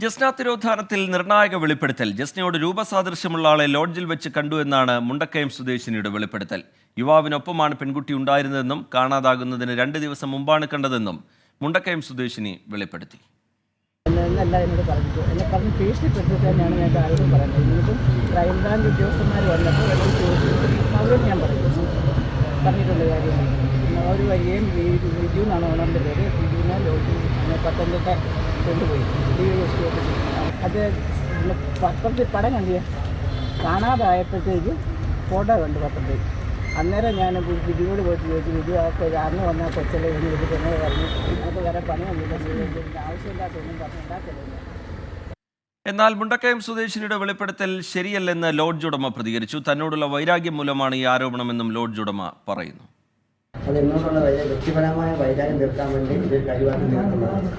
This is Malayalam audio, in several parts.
ജസ്ന തിരോധാനത്തിൽ നിർണായക വെളിപ്പെടുത്തൽ. ജസ്നയോട് രൂപസാദൃശ്യമുള്ള ആളെ ലോഡ്ജിൽ വെച്ച് കണ്ടു എന്നാണ് മുണ്ടക്കയം സ്വദേശിനിയുടെ വെളിപ്പെടുത്തൽ. യുവാവിനൊപ്പമാണ് പെൺകുട്ടി ഉണ്ടായിരുന്നതെന്നും കാണാതാകുന്നതിന് 2 ദിവസം മുമ്പാണ് കണ്ടതെന്നും മുണ്ടക്കയം സ്വദേശിനി വെളിപ്പെടുത്തി. എന്നല്ല എന്നോട് പറഞ്ഞിട്ട് എന്നെ പറഞ്ഞ് ഭീഷണിപ്പെടുത്തിട്ട് തന്നെയാണ് ഞാൻ ആരോടും പറയുന്നത്. ഇനിയിപ്പം ക്രൈംബ്രാഞ്ച് ഉദ്യോഗസ്ഥന്മാർ വന്നപ്പോൾ എന്നോട് ചോദിച്ചു അവരും ഞാൻ പറഞ്ഞിട്ടുള്ള കാര്യമാണ്. അവർ വരികയും ബിജു എന്നാണ് ഓണറിൻ്റെ പേര്. ബിജുവിനെ ലോഡ്ജിൽ പത്തനംതിട്ട കൊണ്ടുപോയി അത് പത്രത്തിൽ പടം കണ്ടിയ കാണാതായപ്പോഴത്തേക്ക് ഫോട്ടോ കണ്ടു പത്രത്തിൽ. അന്നേരം ഞാൻ ബിജുവോട് പോയിട്ട് ചോദിച്ചു, ബിജു അന്ന് വന്നാൽ കൊച്ചല്ലേ എന്ന് ചോദിച്ചിട്ട് എന്നെ പറഞ്ഞു നമുക്ക് വേറെ പണിയൊന്നുമില്ല, ആവശ്യമില്ലാത്തൊന്നും പറഞ്ഞുണ്ടാക്കില്ല. എന്നാൽ മുണ്ടക്കയം സ്വദേശിനിയുടെ വെളിപ്പെടുത്തൽ ശരിയല്ലെന്ന് ലോഡ്ജ് ഉടമ പ്രതികരിച്ചു. തന്നോടുള്ള വൈരാഗ്യം മൂലമാണ് ഈ ആരോപണമെന്നും ലോഡ്ജ് ഉടമ പറയുന്നു. അത് എന്നോടുള്ള വ്യക്തിപരമായ വൈരാഗ്യം തീർക്കാൻ വേണ്ടി ഇതൊരു കഴിവാക്കി തീർക്കുന്നതാണ്.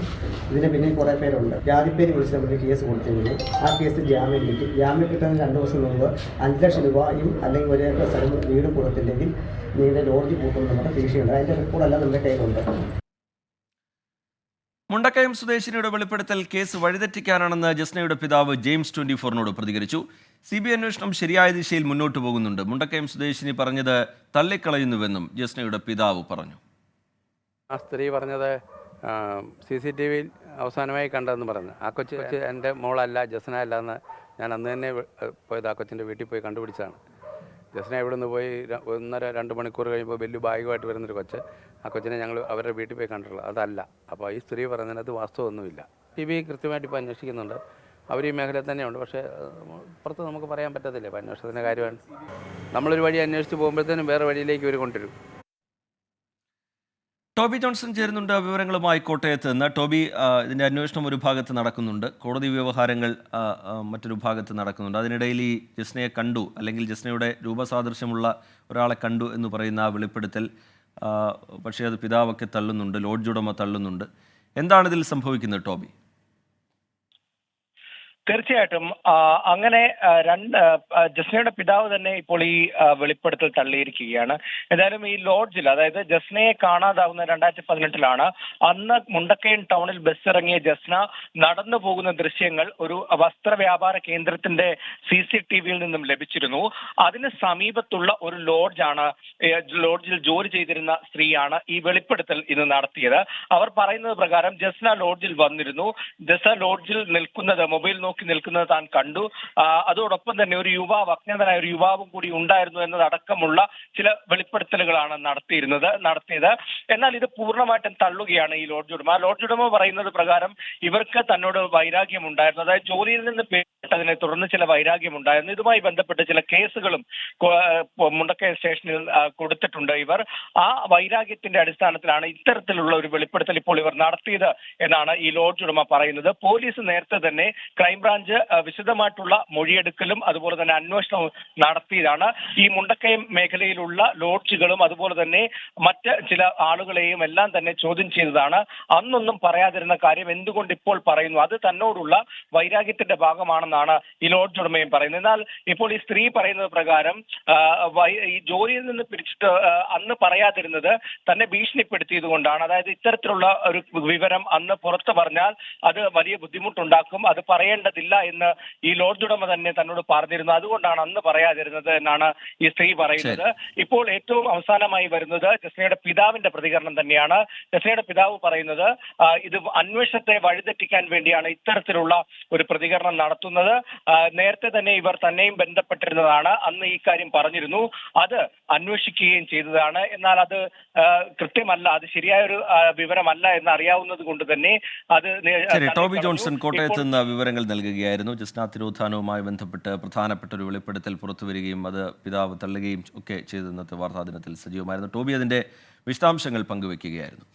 ഇതിന് പിന്നിൽ കുറേ പേരുണ്ട്. ജാതിപ്പേര് വിളിച്ച് നമ്മൾ കേസ് കൊടുത്തിരുന്നു. ആ കേസ് ജാമ്യം കിട്ടി. ജാമ്യം കിട്ടുന്ന 2 ദിവസം മുമ്പ് 5 ലക്ഷം രൂപയും അല്ലെങ്കിൽ 1 ഏക്കർ സ്ഥലം വീടും കൊടുത്തില്ലെങ്കിൽ നിങ്ങളുടെ ലോഡ്ജ് കൂട്ടും നമ്മുടെ ഭീഷണിയുണ്ട്. അതിൻ്റെ റിപ്പോർട്ടെല്ലാം നമ്മുടെ കയ്യിലുണ്ട്. മുണ്ടക്കയം സ്വദേശിനിയുടെ വെളിപ്പെടുത്തൽ കേസ് വഴിതെറ്റിക്കാനാണെന്ന് ജസ്നയുടെ പിതാവ് ജെയിംസ് 24-നോട് പ്രതികരിച്ചു. CBI അന്വേഷണം ശരിയായ ദിശയിൽ മുന്നോട്ട് പോകുന്നുണ്ട്. മുണ്ടക്കയം സ്വദേശിനി പറഞ്ഞത് തള്ളിക്കളയുന്നുവെന്നും ജസ്നയുടെ പിതാവ് പറഞ്ഞു. ആ സ്ത്രീ പറഞ്ഞത് CCTV അവസാനമായി കണ്ടതെന്ന് പറഞ്ഞു. ആ കൊച്ച് എൻ്റെ മോളല്ല, ജസ്ന അല്ല എന്ന് ഞാൻ അന്ന് തന്നെ പോയത് ആ കൊച്ചിൻ്റെ വീട്ടിൽ പോയി കണ്ടുപിടിച്ചതാണ്. ജസ്ന ഇവിടെ നിന്ന് പോയി 1.5-2 മണിക്കൂർ കഴിയുമ്പോൾ വലിയ ബാഗുമായിട്ട് വരുന്നൊരു കൊച്ച്. ആ കൊച്ചിനെ ഞങ്ങൾ അവരുടെ വീട്ടിൽ പോയി കണ്ടിട്ടുള്ളത് അതല്ല. അപ്പോൾ ഈ സ്ത്രീ പറയുന്നതിനകത്ത് വാസ്തവമൊന്നുമില്ല. CBI കൃത്യമായിട്ട് ഇപ്പോൾ അന്വേഷിക്കുന്നുണ്ട്. അവർ ഈ മേഖലയിൽ തന്നെയുണ്ട്. പക്ഷേ പുറത്ത് നമുക്ക് പറയാൻ പറ്റത്തില്ല. ഇപ്പോൾ അന്വേഷണത്തിൻ്റെ കാര്യമാണ്. നമ്മളൊരു വഴി അന്വേഷിച്ച് പോകുമ്പോഴത്തേനും വേറെ വഴിയിലേക്ക് ഇവർ കൊണ്ടുവരും. ടോബി ജോൺസൺ ചേരുന്നുണ്ട് വിവരങ്ങളുമായി കോട്ടയത്ത് നിന്ന്. ടോബി, ഇതിൻ്റെ അന്വേഷണം ഒരു ഭാഗത്ത് നടക്കുന്നുണ്ട്, കോടതി വ്യവഹാരങ്ങൾ മറ്റൊരു ഭാഗത്ത് നടക്കുന്നുണ്ട്. അതിനിടയിൽ ഈ ജസ്നയെ കണ്ടു അല്ലെങ്കിൽ ജസ്നയുടെ രൂപസാദൃശ്യമുള്ള ഒരാളെ കണ്ടു എന്ന് പറയുന്ന ആ വെളിപ്പെടുത്തൽ പക്ഷേ അത് പിതാവൊക്കെ തള്ളുന്നുണ്ട്, ലോഡ്ജ് ഉടമ തള്ളുന്നുണ്ട്. എന്താണ് ഇതിൽ സംഭവിക്കുന്നത് ടോബി? തീർച്ചയായിട്ടും അങ്ങനെ ജസ്നയുടെ പിതാവ് തന്നെ ഇപ്പോൾ ഈ വെളിപ്പെടുത്തൽ തള്ളിയിരിക്കുകയാണ്. എന്തായാലും ഈ ലോഡ്ജിൽ, അതായത് ജസ്നയെ കാണാതാവുന്ന 2018-ലാണ്. അന്ന് മുണ്ടക്കയം ടൗണിൽ ബസ് ഇറങ്ങിയ ജസ്ന നടന്നു പോകുന്ന ദൃശ്യങ്ങൾ ഒരു വസ്ത്ര വ്യാപാര കേന്ദ്രത്തിന്റെ CCTV-യിൽ നിന്നും ലഭിച്ചിരുന്നു. അതിന് സമീപത്തുള്ള ഒരു ലോഡ്ജിൽ ജോലി ചെയ്തിരുന്ന സ്ത്രീയാണ് ഈ വെളിപ്പെടുത്തൽ ഇന്ന് നടത്തിയത്. അവർ പറയുന്നത് പ്രകാരം ജസ്ന ലോഡ്ജിൽ വന്നിരുന്നു. ജസ്ന ലോഡ്ജിൽ നിൽക്കുന്നത്, മൊബൈൽ നോക്കി നിൽക്കുന്നത് താൻ കണ്ടു. അതോടൊപ്പം തന്നെ ഒരു അജ്ഞാതനായ ഒരു യുവാവും കൂടി ഉണ്ടായിരുന്നു എന്നതടക്കമുള്ള ചില വെളിപ്പെടുത്തലുകളാണ് നടത്തിയത്. എന്നാൽ ഇത് പൂർണ്ണമായിട്ടും തള്ളുകയാണ് ഈ ലോഡ്ജ് ഉടമ. ലോഡ്ജ് ഉടമ പറയുന്നത് പ്രകാരം ഇവർക്ക് തന്നോട് വൈരാഗ്യമുണ്ടായിരുന്നു. അതായത് ജോലിയിൽ നിന്ന് പേരിട്ടതിനെ തുടർന്ന് ചില വൈരാഗ്യമുണ്ടായിരുന്നു. ഇതുമായി ബന്ധപ്പെട്ട് ചില കേസുകളും മുണ്ടക്കയം സ്റ്റേഷനിൽ കൊടുത്തിട്ടുണ്ട് ഇവർ. ആ വൈരാഗ്യത്തിന്റെ അടിസ്ഥാനത്തിലാണ് ഇത്തരത്തിലുള്ള ഒരു വെളിപ്പെടുത്തൽ ഇപ്പോൾ ഇവർ നടത്തിയത് എന്നാണ് ഈ ലോഡ്ജ് ഉടമ പറയുന്നത്. പോലീസ് നേരത്തെ തന്നെ ക്രൈംബ്രാഞ്ച് വിശദമായിട്ടുള്ള മൊഴിയെടുക്കലും അതുപോലെ തന്നെ അന്വേഷണവും നടത്തിയതാണ്. ഈ മുണ്ടക്കയം മേഖലയിലുള്ള ലോഡ്ജുകളും അതുപോലെ തന്നെ മറ്റ് ചില ആളുകളെയും എല്ലാം തന്നെ ചോദ്യം ചെയ്തതാണ്. അന്നൊന്നും പറയാതിരുന്ന കാര്യം എന്തുകൊണ്ട് ഇപ്പോൾ പറയുന്നു? അത് തന്നോടുള്ള വൈരാഗ്യത്തിന്റെ ഭാഗമാണെന്നാണ് ഈ ലോഡ്ജ് ഉടമയും പറയുന്നത്. എന്നാൽ ഇപ്പോൾ ഈ സ്ത്രീ പറയുന്നത് പ്രകാരം ഈ ജോലിയിൽ നിന്ന് പിരിച്ചിട്ട് അന്ന് പറയാതിരുന്നത് തന്നെ ഭീഷണിപ്പെടുത്തിയത് കൊണ്ടാണ്. അതായത് ഇത്തരത്തിലുള്ള ഒരു വിവരം അന്ന് പുറത്തു പറഞ്ഞാൽ അത് വലിയ ബുദ്ധിമുട്ടുണ്ടാക്കും, അത് പറയേണ്ടതില്ല എന്ന് ഈ ലോഡ്ജ് ഉടമ തന്നെ തന്നോട് പറഞ്ഞിരുന്നു. അതുകൊണ്ടാണ് അന്ന് പറയാതിരുന്നത് എന്നാണ് ഈ സ്ത്രീ പറയുന്നത്. ഇപ്പോൾ ഏറ്റവും അവസാനമായി വരുന്നത് ജസ്നയുടെ പിതാവിന്റെ പ്രതികരണം തന്നെയാണ്. ജസ്നയുടെ പിതാവ് പറയുന്നത് ഇത് അന്വേഷണത്തെ വഴിതെറ്റിക്കാൻ വേണ്ടിയാണ് ഇത്തരത്തിലുള്ള ഒരു പ്രതികരണം നടത്തുന്നത്. നേരത്തെ തന്നെ ഇവർ തന്നെയും ബന്ധപ്പെട്ടിരുന്നതാണ്. അന്ന് ഈ കാര്യം പറഞ്ഞിരുന്നു, അത് അന്വേഷിക്കുകയും ചെയ്തതാണ്. എന്നാൽ അത് കൃത്യമല്ല, അത് ശരിയായൊരു വിവരമല്ല എന്ന് അറിയാവുന്നത് കൊണ്ട് തന്നെ അത്. ടോബി ജോൺസൺ കോട്ടയത്ത് നിന്ന് വിവരങ്ങൾ നൽകുകയായിരുന്നു. ജസ്ന തിരോധാനവുമായി ബന്ധപ്പെട്ട് പ്രധാനപ്പെട്ട ഒരു വെളിപ്പെടുത്തൽ പുറത്തു വരികയും അത് പിതാവ് തള്ളുകയും ഒക്കെ ചെയ്തു. ഇന്നത്തെ വാർത്താ ദിനത്തിൽ സജീവമായിരുന്നു ടോബി. അതിൻ്റെ വിശദാംശങ്ങൾ പങ്കുവയ്ക്കുകയായിരുന്നു.